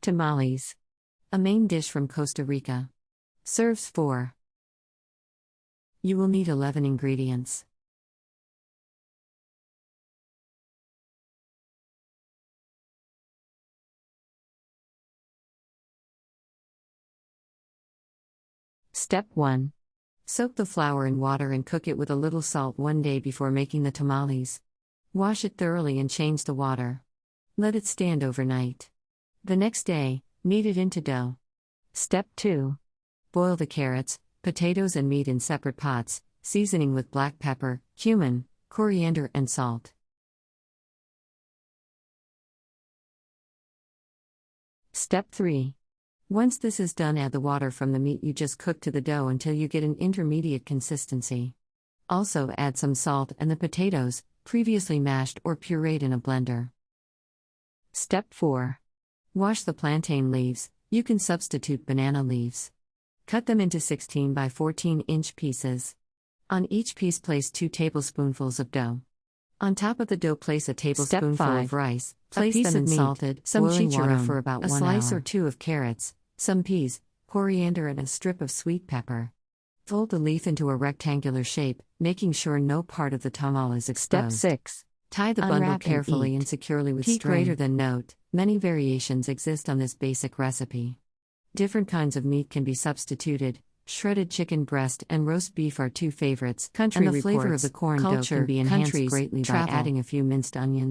Tamales. A main dish from Costa Rica. Serves 4. You will need 11 ingredients. Step 1. Soak the flour in water and cook it with a little salt 1 day before making the tamales. Wash it thoroughly and change the water. Let it stand overnight. The next day, knead it into dough. Step 2. Boil the carrots, potatoes and meat in separate pots, seasoning with black pepper, cumin, coriander and salt. Step 3. Once this is done, add the water from the meat you just cooked to the dough until you get an intermediate consistency. Also add some salt and the potatoes, previously mashed or pureed in a blender. Step 4. Wash the plantain leaves. You can substitute banana leaves. Cut them into 16 by 14-inch pieces. On each piece place 2 tablespoonfuls of dough. On top of the dough place a tablespoonful of rice. Place them in salted, boiling water for about 1 hour. A slice or 2 of carrots, some peas, coriander and a strip of sweet pepper. Fold the leaf into a rectangular shape, making sure no part of the tamal is exposed. Step 6. Tie the bundle carefully and securely with string. Note, many variations exist on this basic recipe. Different kinds of meat can be substituted. Shredded chicken breast and roast beef are 2 favorites. And the flavor of the corn dough can be enhanced greatly by adding a few minced onions,